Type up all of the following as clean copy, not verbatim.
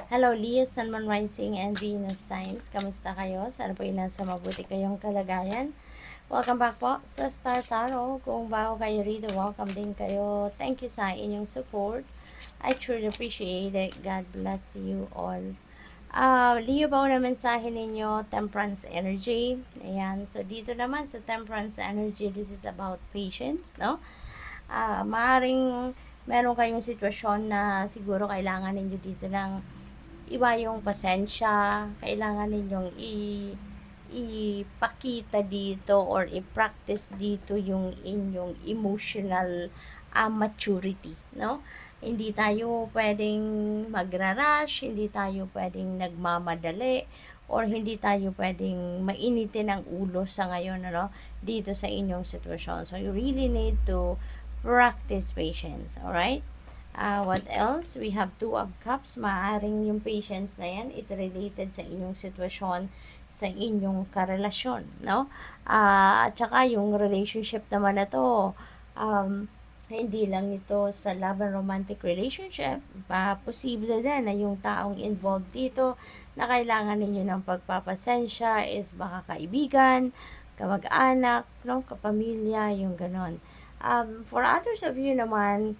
Hello, Leo, Sun, Moon, Rising, and Venus signs. Kamusta kayo? Sana po nasa mabuti kayong kalagayan. Welcome back po sa Star Tarot. Kung bago kayo rito, welcome din kayo. Thank you sa inyong support. I truly appreciate it. God bless you all. Leo, ba na mensahe ninyo, Temperance Energy. Ayan, so dito naman sa Temperance Energy, this is about patience, no? Maaring meron kayong sitwasyon na siguro kailangan ninyo dito ng iba yung pasensya, kailangan ninyong ipakita dito or i-practice dito yung inyong emotional maturity, no? Hindi tayo pwedeng magra-rush, hindi tayo pwedeng nagmamadali, or hindi tayo pwedeng mainitin ang ulo sa ngayon, ano, dito sa inyong sitwasyon. So, you really need to practice patience, alright? What else? We have Two of Cups. Maaring yung patience na yan is related sa inyong sitwasyon, sa inyong karelasyon, no? At saka yung relationship naman na to, hindi lang ito sa love and romantic relationship, posible din na yung taong involved dito na kailangan ninyo ng pagpapasensya is baka kaibigan, kamag-anak, no? Kapamilya, yung ganon. For others of you naman,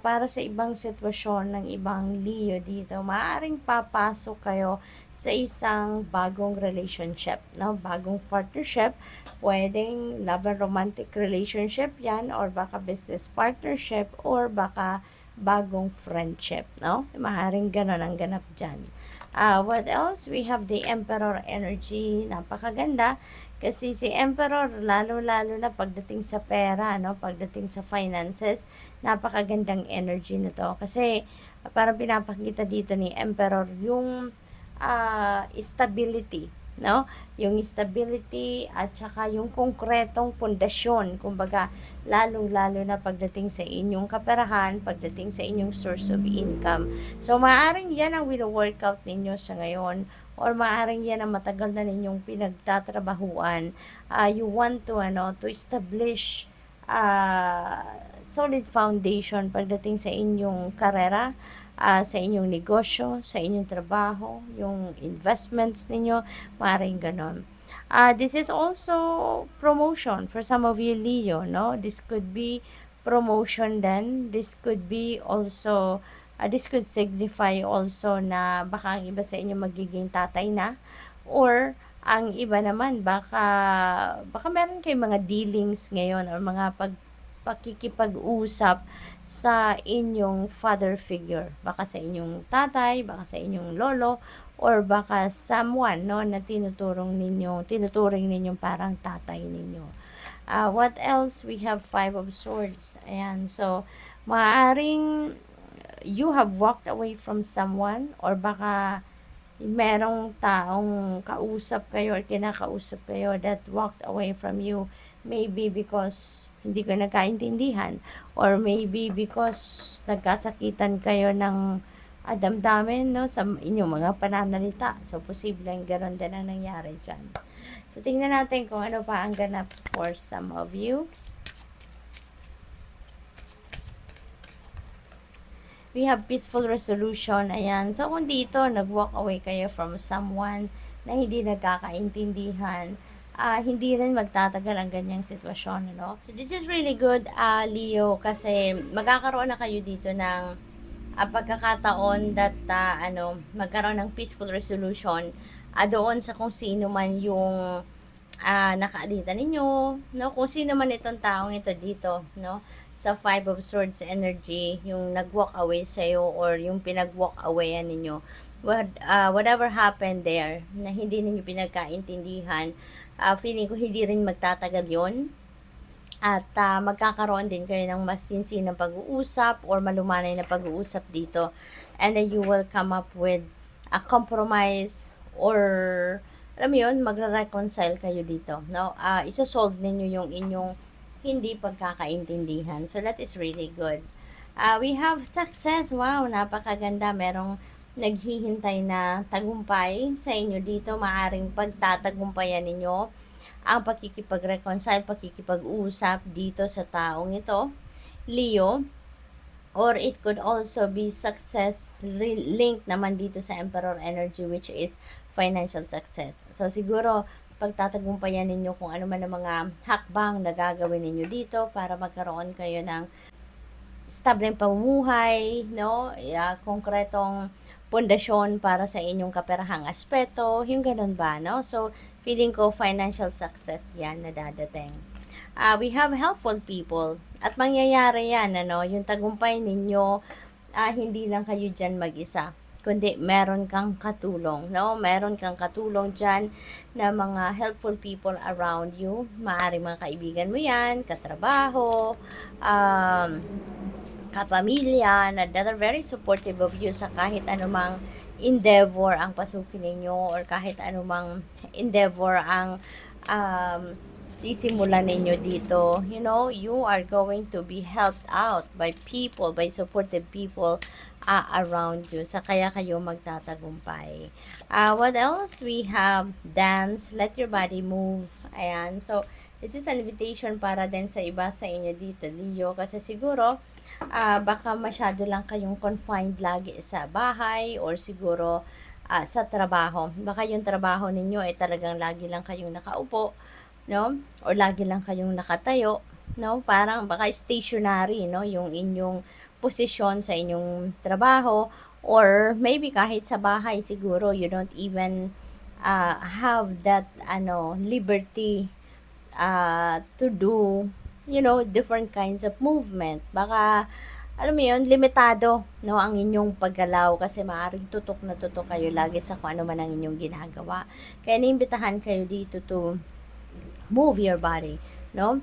para sa ibang sitwasyon ng ibang Leo dito, maaaring papasok kayo sa isang bagong relationship, no? Bagong partnership, pwedeng love and romantic relationship yan, or baka business partnership, or baka bagong friendship, no? Maaaring ganon ang ganap dyan. What else? We have the Emperor energy. Napakaganda. Kasi si Emperor, lalo-lalo na pagdating sa pera, no? Pagdating sa finances, napakagandang energy nito. Kasi parang pinapakita dito ni Emperor yung stability, no? Yung stability at saka yung konkretong pundasyon. Kumbaga, lalong-lalo na pagdating sa inyong kaperahan, pagdating sa inyong source of income. So, maaaring yan ang wino-workout ninyo sa ngayon, or maaaring yan ang matagal na ninyong pinagtatrabahuan. You want to establish solid foundation pagdating sa inyong karera, sa inyong negosyo, sa inyong trabaho, yung investments ninyo, maaaring ganon. This is also promotion for some of you Leo, no? This could be promotion then. This could be also, this could signify also na baka ang iba sa inyo magiging tatay na, or ang iba naman baka meron kayong mga dealings ngayon or mga pakikipag-usap sa inyong father figure, baka sa inyong tatay, baka sa inyong lolo, or baka someone, no, na tinuturing ninyong parang tatay ninyo. What else? We have Five of Swords. Ayan, so maaring you have walked away from someone, or baka merong taong kausap kayo or kinakausap kayo that walked away from you, maybe because hindi ko nagkaintindihan, or maybe because nagkasakitan kayo ng damdamin, no, sa inyong mga pananalita. So, posibleng gano'n din ang nangyari dyan. So, tingnan natin kung ano pa ang ganap for some of you. We have peaceful resolution. Ayan. So, kung dito, nag-walk away kayo from someone na hindi nagkakaintindihan, hindi rin magtatagal ang ganyang sitwasyon, no? So, this is really good, Leo, kasi magkakaroon na kayo dito ng pagkakataon that, magkaroon ng peaceful resolution doon sa kung sino man yung nakaalitan ninyo, no? Kung sino man itong taong ito dito, no? Sa Five of Swords energy, yung nag-walk away sa'yo or yung pinag-walk awayan ninyo. Whatever happened there, na hindi ninyo pinagkaintindihan, feeling ko hindi rin magtatagal yon. At magkakaroon din kayo ng mas sinsinang pag-uusap or malumanay na pag-uusap dito. And then you will come up with a compromise, or alam mo yun, magre-reconcile kayo dito, no? Isosolve ninyo yung inyong hindi pagkakaintindihan. So, that is really good. We have success. Wow, napakaganda. Merong naghihintay na tagumpay sa inyo dito. Maaring pagtatagumpayan ninyo ang pakikipag-reconcile, pakikipag-usap dito sa taong ito, Leo. or it could also be success linked naman dito sa Emperor energy, which is financial success. So siguro pagtatagumpayan ninyo kung ano man ang mga hakbang na gagawin ninyo dito para magkaroon kayo ng stableng pamumuhay, no? Konkretong pundasyon para sa inyong kaperahang aspeto, yung ganun ba, no? So, feeling ko financial success yan na dadating. We have helpful people at mangyayari yan, ano? Yung tagumpay ninyo, hindi lang kayo dyan mag-isa, kundi meron kang katulong, no? Meron kang katulong dyan na mga helpful people around you. Maaaring mga kaibigan mo yan, katrabaho, kapamilya, na that are very supportive of you sa kahit anumang endeavor ang pasukin ninyo or kahit anumang endeavor ang sisimulan ninyo dito. You know, you are going to be helped out by people, by supportive people around you. Sa kaya kayo magtatagumpay. What else? We have dance, let your body move. Ayan. So, this is an invitation para din sa iba sa inyo dito, Leo. Kasi siguro, baka masyado lang kayong confined lagi sa bahay or siguro sa trabaho. Baka yung trabaho ninyo ay talagang lagi lang kayong nakaupo, no? Or lagi lang kayong nakatayo, no? Parang baka stationary, no? Yung inyong posisyon sa inyong trabaho, or maybe kahit sa bahay siguro you don't even have that liberty to do, you know, different kinds of movement. Baka, alam mo yun, limitado, no, ang inyong paggalaw kasi maaaring tutok na tutok kayo lagi sa kung ano man ang inyong ginagawa. Kaya niimbitahan kayo dito to move your body, no?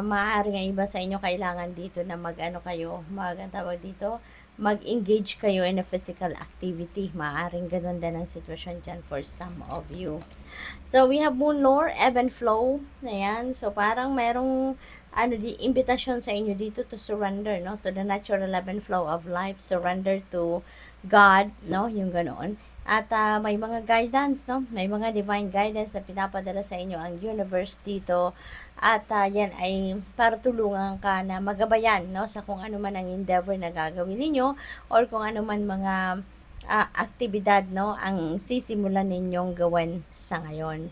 Maaaring ang iba sa inyo kailangan dito na tawag dito, mag-engage kayo in a physical activity. Maaaring ganun din ang sitwasyon dyan for some of you. So, we have moon lore, ebb and flow. Ayan. So, parang merong invitation sa inyo dito to surrender, no? To the natural ebb and flow of life. Surrender to God, no? Yung ganoon. At may mga guidance, no? May mga divine guidance na pinapadala sa inyo ang universe dito. At yan ay para tulungan ka na magabayan, no? Sa kung ano man ang endeavor na gagawin ninyo or kung ano man mga aktibidad, no, ang sisimulan ninyong gawin sa ngayon.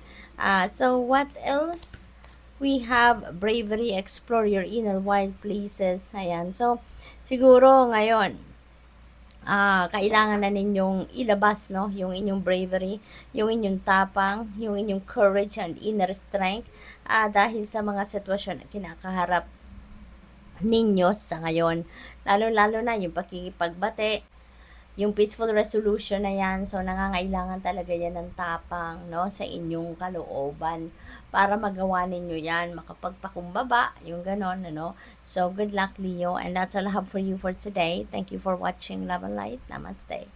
So, what else? We have bravery, explore your inner wild places. Ayan. So, siguro ngayon, kailangan na ninyong ilabas, no, yung inyong bravery, yung inyong tapang, yung inyong courage and inner strength dahil sa mga sitwasyon na kinakaharap ninyo sa ngayon. Lalo-lalo na yung pakikipagbate, yung peaceful resolution na yan. So, nangangailangan talaga yan ng tapang, no, sa inyong kalooban para magawa ninyo yan, makapagpakumbaba, yung ganon, ano. So, good luck, Leo. And that's all I have for you for today. Thank you for watching Love and Light. Namaste.